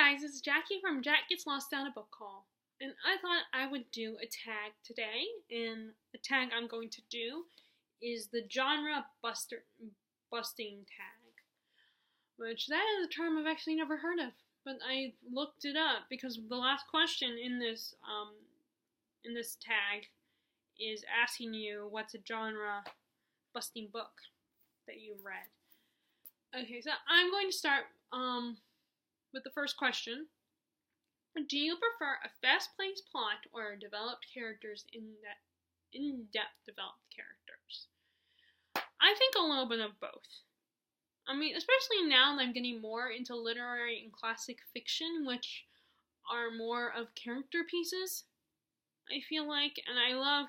guys, this is Jackie from Jack Gets Lost Down a Book Haul. And I thought I would do a tag today. And the tag I'm going to do is the genre busting tag. Which that is a term I've actually never heard of. But I looked it up because the last question in this tag is asking you what's a genre busting book that you've read. Okay, so I'm going to start with the first question. Do you prefer a fast-paced plot or developed characters, in-depth developed characters? I think a little bit of both. I mean, especially now that I'm getting more into literary and classic fiction, which are more of character pieces, I feel like, and I love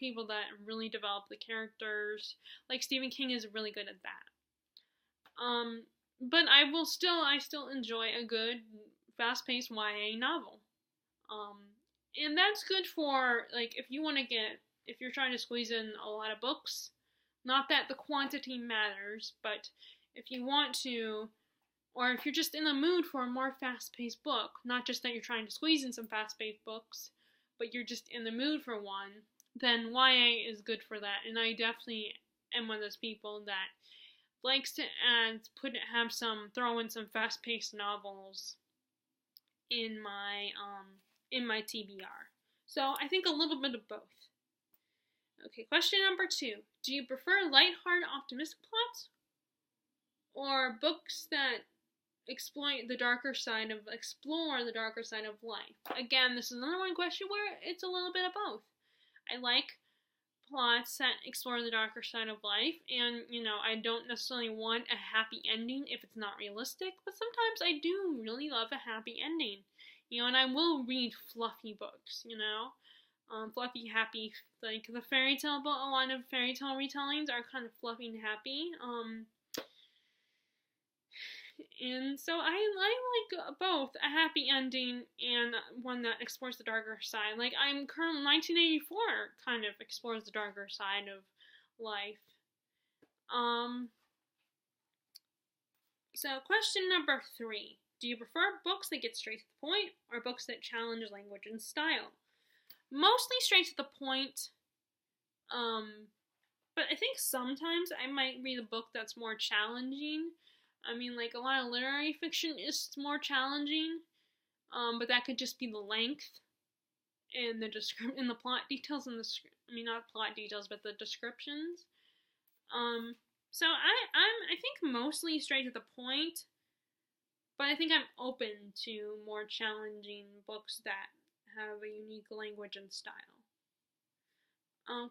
people that really develop the characters. Like Stephen King is really good at that. But I still enjoy a good fast-paced YA novel. And that's good for, like, if you're trying to squeeze in a lot of books. Not that the quantity matters, but if you want to, or if you're just in the mood for a more fast-paced book, not just that you're trying to squeeze in some fast-paced books, but you're just in the mood for one, then YA is good for that. And I definitely am one of those people that likes to throw in some fast-paced novels in my TBR. So I think a little bit of both. Okay, question number 2. Do you prefer lighthearted, optimistic plots, or books that explore the darker side of life? Again, this is another one question where it's a little bit of both. I like plots that explore the darker side of life, and I don't necessarily want a happy ending if it's not realistic, but sometimes I do really love a happy ending, and I will read fluffy books, fluffy, happy, like the fairy tale book. A lot of fairy tale retellings are kind of fluffy and happy, and so I like both a happy ending and one that explores the darker side. Like I'm currently 1984 kind of explores the darker side of life. So question number 3. Do you prefer books that get straight to the point or books that challenge language and style? Mostly straight to the point. But I think sometimes I might read a book that's more challenging. I mean, like, a lot of literary fiction is more challenging, but that could just be the length and the plot details not plot details, but the descriptions. So I think mostly straight to the point, but I think I'm open to more challenging books that have a unique language and style.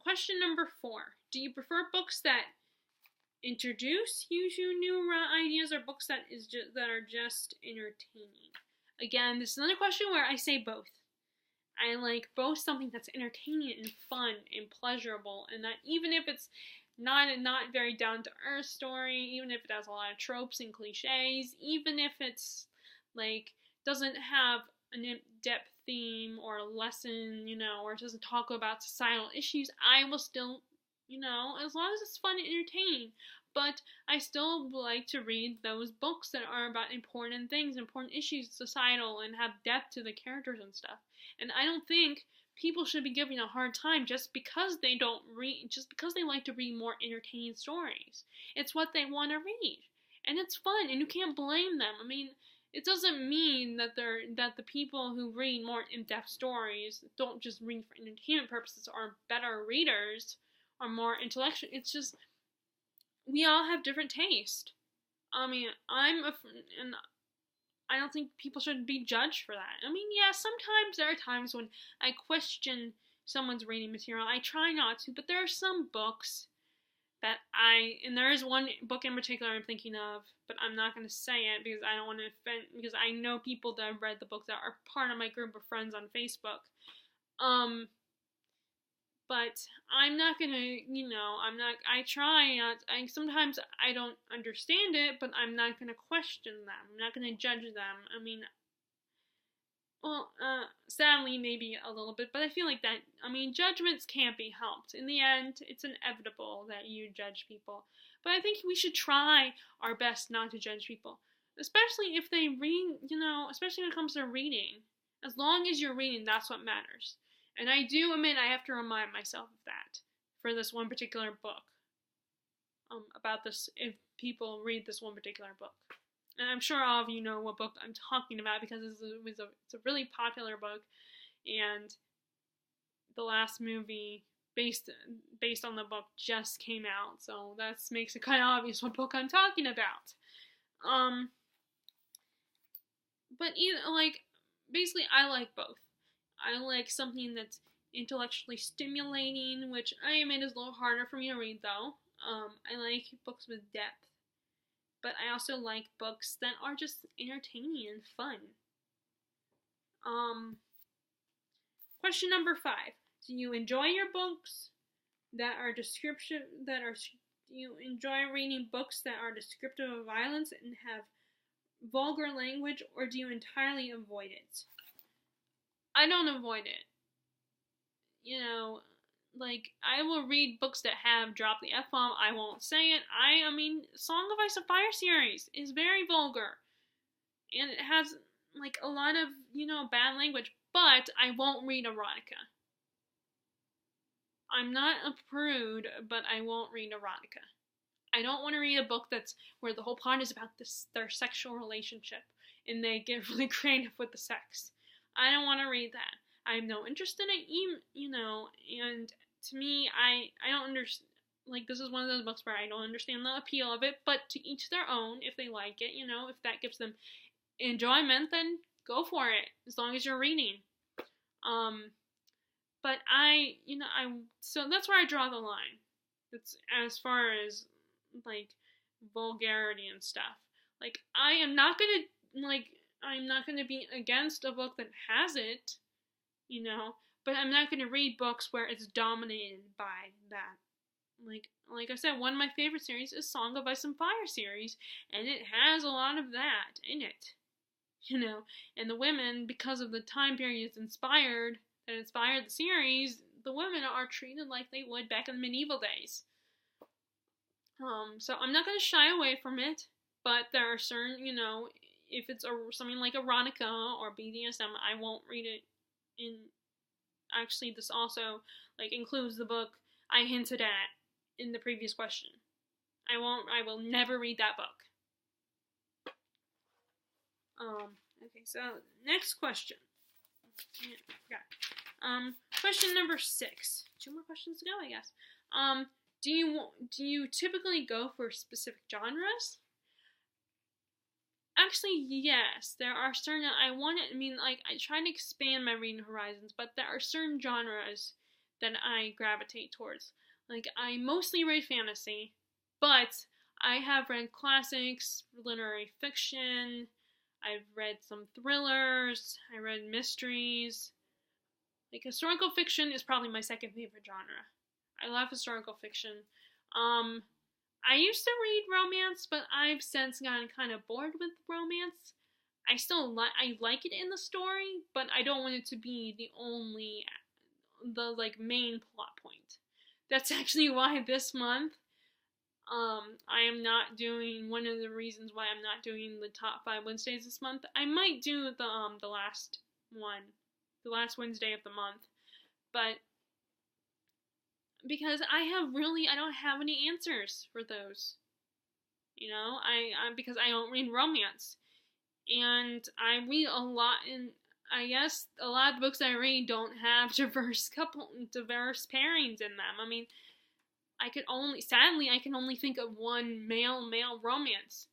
Question number 4. Do you prefer books that introduce you to new ideas or books that are just entertaining? Again, this is another question where I say both. I like both something that's entertaining and fun and pleasurable, and that even if it's not very down-to-earth story, even if it has a lot of tropes and cliches, even if it's like doesn't have an in-depth theme or a lesson, or it doesn't talk about societal issues, I will still, as long as it's fun and entertaining. But I still like to read those books that are about important things, important issues, societal, and have depth to the characters and stuff. And I don't think people should be given a hard time just because they like to read more entertaining stories. It's what they want to read. And it's fun, and you can't blame them. I mean, it doesn't mean that the people who read more in-depth stories don't just read for entertainment purposes are better readers or more intellectual. It's just we all have different taste. I mean, and I don't think people should be judged for that. I mean, yeah, sometimes there are times when I question someone's reading material. I try not to, but there are some books and there is one book in particular I'm thinking of, but I'm not going to say it because I don't want to offend, because I know people that have read the book that are part of my group of friends on Facebook. But I'm not going to, sometimes I don't understand it, but I'm not going to question them. I'm not going to judge them. I mean, sadly, maybe a little bit, but I feel like that, judgments can't be helped. In the end, it's inevitable that you judge people. But I think we should try our best not to judge people. especially if they read, especially when it comes to reading. As long as you're reading, that's what matters. And I do admit I have to remind myself of that for this one particular book. About this, if people read this one particular book. And I'm sure all of you know what book I'm talking about because it's a really popular book, and the last movie based on the book just came out, so that makes it kind of obvious what book I'm talking about. But basically, I like both. I like something that's intellectually stimulating, which I admit is a little harder for me to read, though. I like books with depth, but I also like books that are just entertaining and fun. Question number 5. Do you enjoy your books that are descriptive, do you enjoy reading books that are descriptive of violence and have vulgar language, or do you entirely avoid it? I don't avoid it. I will read books that have dropped the F-bomb. I won't say it. I mean, Song of Ice and Fire series is very vulgar. And it has, a lot of, bad language. But I won't read erotica. I'm not a prude, but I won't read erotica. I don't want to read a book that's where the whole plot is about their sexual relationship. And they get really creative with the sex. I don't want to read that. I have no interest in it, and to me, I don't understand, this is one of those books where I don't understand the appeal of it, but to each their own. If they like it, if that gives them enjoyment, then go for it, as long as you're reading. But so that's where I draw the line. It's as far as, vulgarity and stuff. I'm not gonna be against a book that has it, but I'm not gonna read books where it's dominated by that. Like I said, one of my favorite series is Song of Ice and Fire series, and it has a lot of that in it. And the women, because of the time period that inspired the series, the women are treated like they would back in the medieval days. So I'm not going to shy away from it, but there are certain, if it's something like erotica or BDSM, I won't read it. Actually, this also, includes the book I hinted at in the previous question. I will never read that book. Okay, so next question. Question number 6. 2 more questions to go, I guess. Do you typically go for specific genres? Actually, yes. There are certain, I try to expand my reading horizons, but there are certain genres that I gravitate towards. I mostly read fantasy, but I have read classics, literary fiction, I've read some thrillers, I read mysteries. Historical fiction is probably my second favorite genre. I love historical fiction. I used to read romance, but I've since gotten kind of bored with romance. I still I like it in the story, but I don't want it to be the main plot point. That's actually why this month, I am not doing, one of the reasons why I'm not doing the top 5 Wednesdays this month. I might do the last one, the last Wednesday of the month, but because I don't have any answers for those. Because I don't read romance, and I read a lot, and I guess a lot of the books I read don't have diverse pairings in them. I can only think of one male romance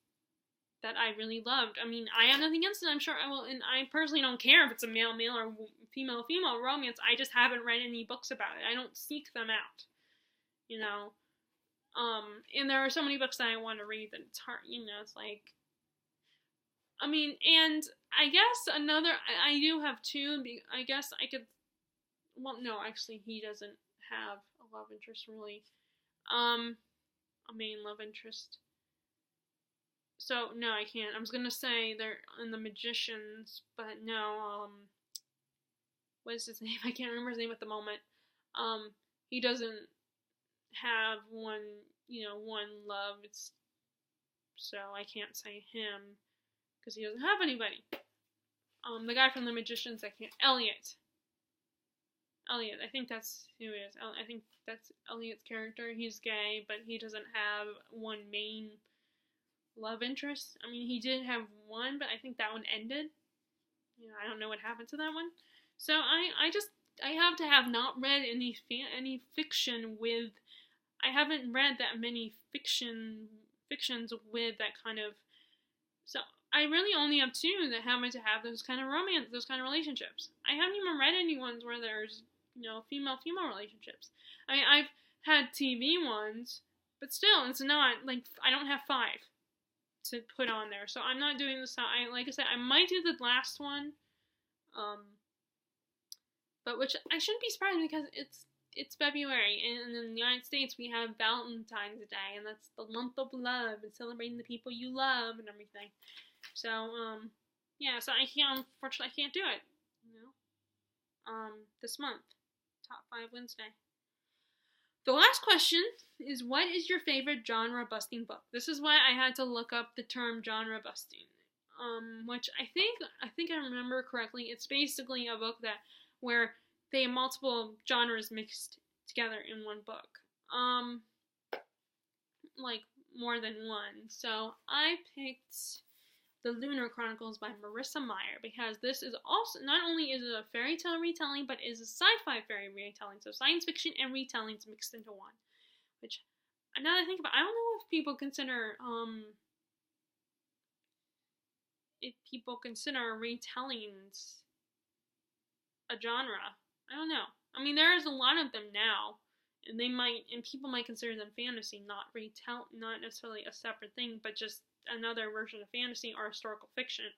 that I really loved. I have nothing against it. I'm sure I will, and I personally don't care if it's a male or female romance. I just haven't read any books about it. I don't seek them out, and there are so many books that I want to read that it's hard, and I guess I do have 2, I guess I could, no, actually, he doesn't have a love interest, really. A main love interest. So, no, I can't. I was gonna say they're in The Magicians, but no, what is his name? I can't remember his name at the moment. He doesn't have one love, so I can't say him. because he doesn't have anybody. The guy from The Magicians, Elliot. I think that's who it is. I think that's Elliot's character. He's gay, but he doesn't have one main love interest. I mean, he did have one, but I think that one ended. I don't know what happened to that one. So I have to have not read any fiction with. I haven't read that many fictions with that kind of. So I really only have two that happen to have those kind of romance, those kind of relationships. I haven't even read any ones where there's female relationships. I mean, I've had TV ones, but still, it's not like I don't have 5 to put on there, so I'm not doing this. Like I said, I might do the last one, but which I shouldn't be surprised because it's February, and in the United States we have Valentine's Day, and that's the month of love and celebrating the people you love and everything. So yeah, so unfortunately I can't do it. This month, Top 5 Wednesday. The last question is, what is your favorite genre-busting book? This is why I had to look up the term genre-busting, which I think I remember correctly. It's basically a book where they have multiple genres mixed together in one book, like more than one. So I picked The Lunar Chronicles by Marissa Meyer, because this is also, not only is it a fairy tale retelling, but is a sci-fi fairy retelling, so science fiction and retellings mixed into one. Which, now that I think about it, I don't know if people consider retellings a genre. I don't know. I mean, there's a lot of them now, and people might consider them fantasy, not necessarily a separate thing, but just another version of fantasy or historical fiction.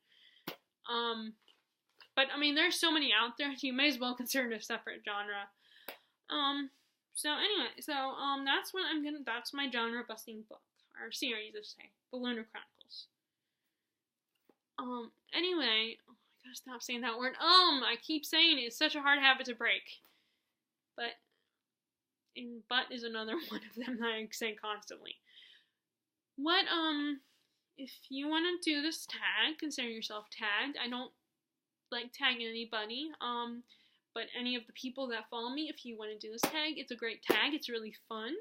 But I mean, there's so many out there, you may as well consider it a separate genre. So anyway, that's my genre busting book, or series, I should say, The Lunar Chronicles. Anyway, oh, I gotta stop saying that word. I keep saying it. It's such a hard habit to break. But is another one of them that I say constantly. If you want to do this tag, consider yourself tagged. I don't like tagging anybody, but any of the people that follow me, if you want to do this tag, it's a great tag. It's really fun.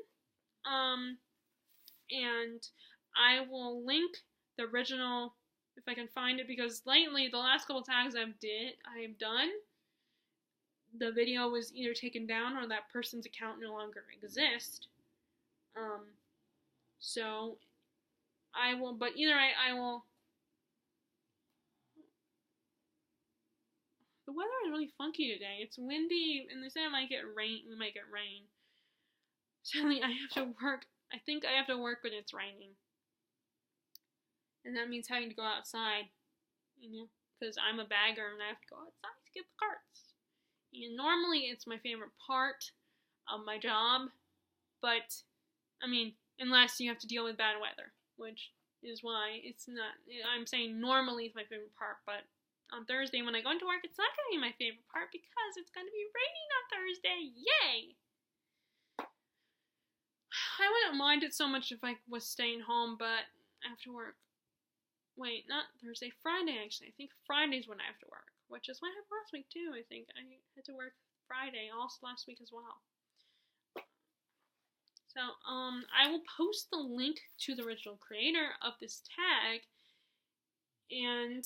And I will link the original, if I can find it, because lately, the last couple tags I've done, the video was either taken down or that person's account no longer exists. So I will, but either way, I will. The weather is really funky today. It's windy, and they say we might get rain. Sadly, I have to work. I think I have to work when it's raining. And that means having to go outside, because I'm a bagger and I have to go outside to get the carts. And normally it's my favorite part of my job, but, I mean, unless you have to deal with bad weather, which is why it's not, I'm saying normally it's my favorite part, but on Thursday when I go into work, it's not going to be my favorite part because it's going to be raining on Thursday. Yay! I wouldn't mind it so much if I was staying home, but I have to work. Wait, not Thursday, Friday actually. I think Friday's when I have to work, which is what I had last week too. I think I had to work Friday, also last week as well. So, I will post the link to the original creator of this tag, and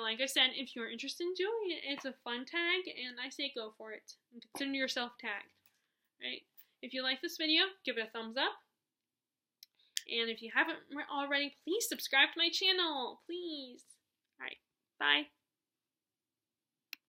like I said, if you're interested in doing it, it's a fun tag, and I say go for it, and consider yourself tagged, right? If you like this video, give it a thumbs up, and if you haven't already, please subscribe to my channel, please. Alright, bye.